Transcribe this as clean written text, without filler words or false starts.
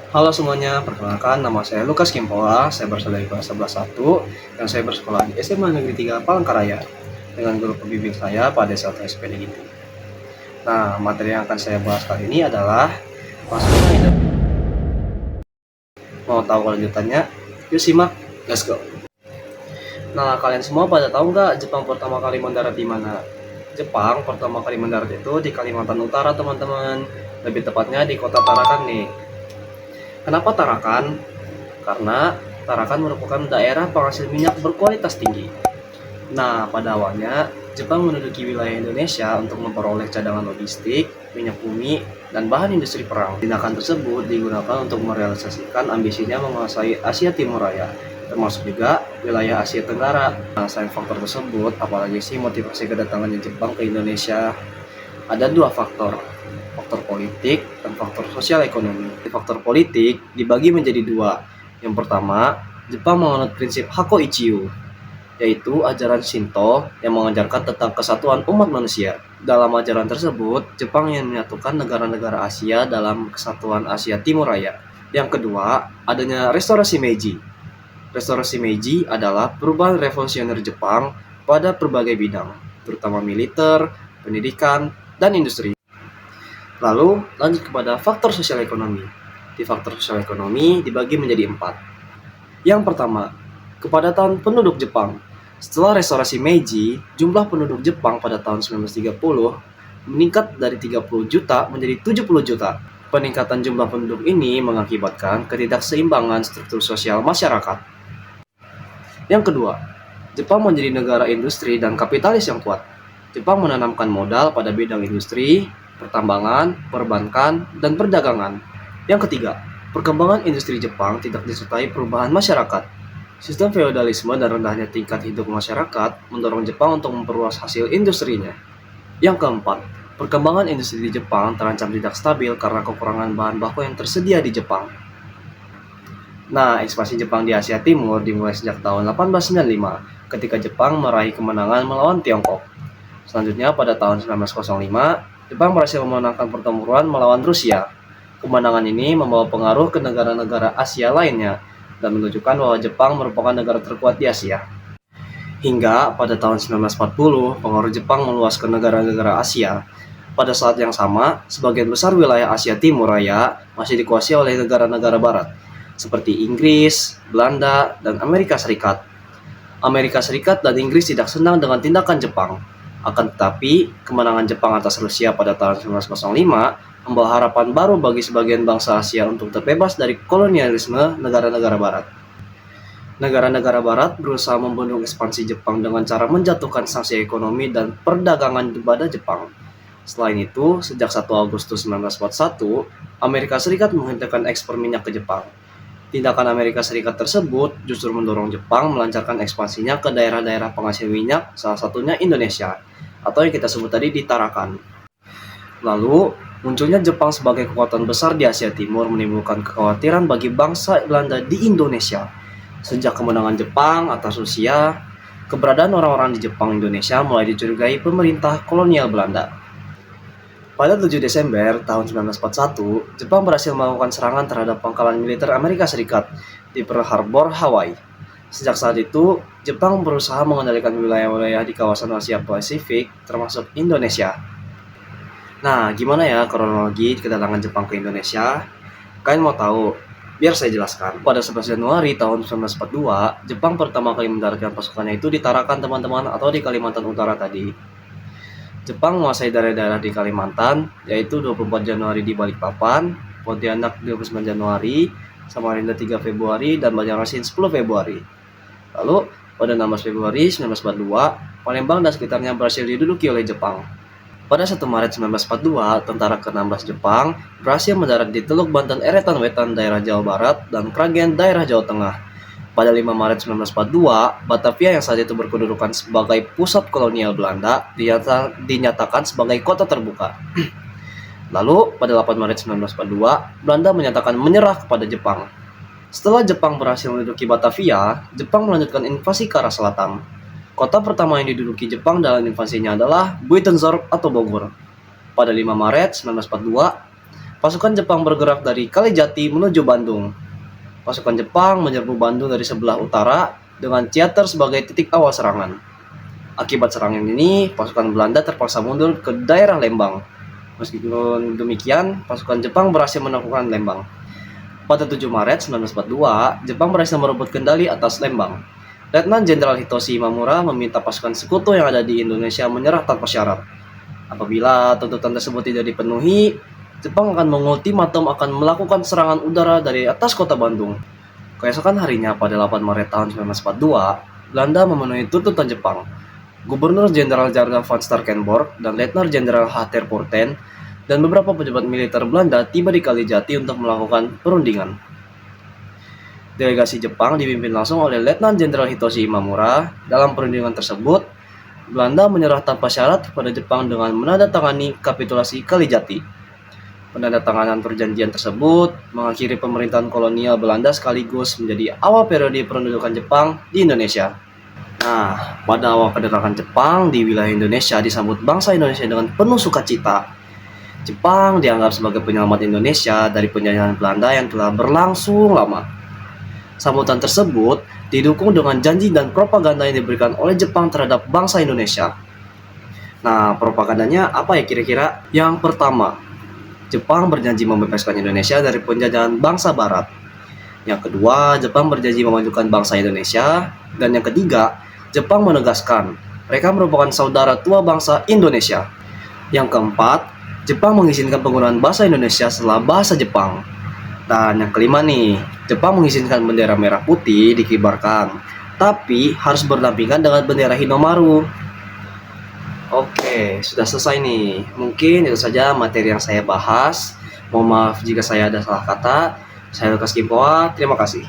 Halo semuanya, perkenalkan nama saya Lukas Kimpoa, saya berasal dari kelas 11 dan saya bersekolah di SMA Negeri 3 Palangkaraya dengan guru pembimbing saya pada saat SPD itu. Nah, materi yang akan saya bahas kali ini adalah masuknya Indonesia. Mau tahu kelanjutannya? Yuk simak, let's go. Nah, kalian semua pada tahu nggak Jepang pertama kali mendarat di mana? Jepang pertama kali mendarat itu di Kalimantan Utara, teman-teman. Lebih tepatnya di kota Tarakan nih. Kenapa Tarakan? Karena Tarakan merupakan daerah penghasil minyak berkualitas tinggi. Nah, pada awalnya, Jepang menduduki wilayah Indonesia untuk memperoleh cadangan logistik, minyak bumi, dan bahan industri perang. Tindakan tersebut digunakan untuk merealisasikan ambisinya menguasai Asia Timur Raya, termasuk juga wilayah Asia Tenggara. Nah, selain faktor tersebut, apalagi sih motivasi kedatangannya Jepang ke Indonesia? Ada dua faktor, faktor politik dan faktor sosial ekonomi. Faktor politik dibagi menjadi dua. Yang pertama, Jepang menganut prinsip Hako Ichiyo, yaitu ajaran Shinto yang mengajarkan tentang kesatuan umat manusia. Dalam ajaran tersebut, Jepang ingin menyatukan negara-negara Asia dalam kesatuan Asia Timur Raya. Yang kedua, adanya restorasi Meiji. Restorasi Meiji adalah perubahan revolusioner Jepang pada berbagai bidang, terutama militer, pendidikan, dan industri. Lalu, lanjut kepada faktor sosial ekonomi. Di faktor sosial ekonomi dibagi menjadi 4. Yang pertama, kepadatan penduduk Jepang. Setelah restorasi Meiji, jumlah penduduk Jepang pada tahun 1930 meningkat dari 30 juta menjadi 70 juta. Peningkatan jumlah penduduk ini mengakibatkan ketidakseimbangan struktur sosial masyarakat. Yang kedua, Jepang menjadi negara industri dan kapitalis yang kuat. Jepang menanamkan modal pada bidang industri, pertambangan, perbankan, dan perdagangan. Yang ketiga, perkembangan industri Jepang tidak disertai perubahan masyarakat. Sistem feodalisme dan rendahnya tingkat hidup masyarakat mendorong Jepang untuk memperluas hasil industrinya. Yang keempat, perkembangan industri di Jepang terancam tidak stabil karena kekurangan bahan baku yang tersedia di Jepang. Nah, ekspansi Jepang di Asia Timur dimulai sejak tahun 1895 ketika Jepang meraih kemenangan melawan Tiongkok. Selanjutnya pada tahun 1905, Jepang berhasil memenangkan pertempuran melawan Rusia. Kemenangan ini membawa pengaruh ke negara-negara Asia lainnya dan menunjukkan bahwa Jepang merupakan negara terkuat di Asia. Hingga pada tahun 1940, pengaruh Jepang meluas ke negara-negara Asia. Pada saat yang sama, sebagian besar wilayah Asia Timur Raya masih dikuasai oleh negara-negara barat, seperti Inggris, Belanda, dan Amerika Serikat. Amerika Serikat dan Inggris tidak senang dengan tindakan Jepang. Akan tetapi, kemenangan Jepang atas Rusia pada tahun 1905 membawa harapan baru bagi sebagian bangsa Asia untuk terbebas dari kolonialisme negara-negara barat. Negara-negara barat berusaha membendung ekspansi Jepang dengan cara menjatuhkan sanksi ekonomi dan perdagangan kepada Jepang. Selain itu, sejak 1 Agustus 1941, Amerika Serikat menghentikan ekspor minyak ke Jepang. Tindakan Amerika Serikat tersebut justru mendorong Jepang melancarkan ekspansinya ke daerah-daerah penghasil minyak, salah satunya Indonesia, atau yang kita sebut tadi di Tarakan. Lalu, munculnya Jepang sebagai kekuatan besar di Asia Timur menimbulkan kekhawatiran bagi bangsa Belanda di Indonesia. Sejak kemenangan Jepang atas Rusia, keberadaan orang-orang di Jepang Indonesia mulai dicurigai pemerintah kolonial Belanda. Pada 7 Desember tahun 1941, Jepang berhasil melakukan serangan terhadap pangkalan militer Amerika Serikat di Pearl Harbor, Hawaii. Sejak saat itu, Jepang berusaha mengendalikan wilayah-wilayah di kawasan Asia Pasifik, termasuk Indonesia. Nah, gimana ya kronologi kedatangan Jepang ke Indonesia? Kalian mau tahu? Biar saya jelaskan. Pada 11 Januari tahun 1942, Jepang pertama kali mendaratkan pasukannya itu di Tarakan, teman-teman, atau di Kalimantan Utara tadi. Jepang menguasai daerah-daerah di Kalimantan, yaitu 24 Januari di Balikpapan, Pontianak 29 Januari, Samarinda 3 Februari, dan Banjarmasin 10 Februari. Lalu, pada 16 Februari 1942, Palembang dan sekitarnya berhasil diduduki oleh Jepang. Pada 1 Maret 1942, tentara ke-16 Jepang berhasil mendarat di Teluk Banten Eretan Wetan daerah Jawa Barat dan Kragen daerah Jawa Tengah. Pada 5 Maret 1942, Batavia yang saat itu berkedudukan sebagai pusat kolonial Belanda dinyatakan sebagai kota terbuka. Lalu, pada 8 Maret 1942, Belanda menyatakan menyerah kepada Jepang. Setelah Jepang berhasil menduduki Batavia, Jepang melanjutkan invasi ke arah selatan. Kota pertama yang diduduki Jepang dalam invasinya adalah Buitenzorg atau Bogor. Pada 5 Maret 1942, Pasukan Jepang bergerak dari Kalijati menuju Bandung. Pasukan Jepang menyerbu Bandung dari sebelah utara dengan Ciater sebagai titik awal serangan. Akibat serangan ini, pasukan Belanda terpaksa mundur ke daerah Lembang. Meskipun demikian, pasukan Jepang berhasil menaklukkan Lembang. Pada 7 Maret 1942, Jepang berhasil merebut kendali atas Lembang. Letnan Jenderal Hitoshi Imamura meminta pasukan sekutu yang ada di Indonesia menyerah tanpa syarat. Apabila tuntutan tersebut tidak dipenuhi, Jepang akan mengultimatum akan melakukan serangan udara dari atas kota Bandung. Keesokan harinya pada 8 Maret tahun 1942, Belanda memenuhi tuntutan Jepang. Gubernur Jenderal Jarl van Starkenborg dan Letnan Jenderal H. ter Poorten dan beberapa pejabat militer Belanda tiba di Kalijati untuk melakukan perundingan. Delegasi Jepang dipimpin langsung oleh Letnan Jenderal Hitoshi Imamura. Dalam perundingan tersebut, Belanda menyerah tanpa syarat kepada Jepang dengan menandatangani kapitulasi Kalijati. Penandatanganan perjanjian tersebut mengakhiri pemerintahan kolonial Belanda sekaligus menjadi awal periode pendudukan Jepang di Indonesia. Nah, pada awal kedatangan Jepang di wilayah Indonesia disambut bangsa Indonesia dengan penuh sukacita. Jepang dianggap sebagai penyelamat Indonesia dari penjajahan Belanda yang telah berlangsung lama. Sambutan tersebut didukung dengan janji dan propaganda yang diberikan oleh Jepang terhadap bangsa Indonesia. Nah, propagandanya apa ya kira-kira? Yang pertama, Jepang berjanji membebaskan Indonesia dari penjajahan bangsa Barat. Yang kedua, Jepang berjanji memajukan bangsa Indonesia. Dan yang ketiga, Jepang menegaskan mereka merupakan saudara tua bangsa Indonesia. Yang keempat, Jepang mengizinkan penggunaan bahasa Indonesia setelah bahasa Jepang. Dan yang kelima nih, Jepang mengizinkan bendera merah putih dikibarkan, tapi harus berdampingan dengan bendera Hinomaru. Oke, sudah selesai nih. Mungkin itu saja materi yang saya bahas. Mohon maaf jika saya ada salah kata. Saya Lukas Kimpoa, terima kasih.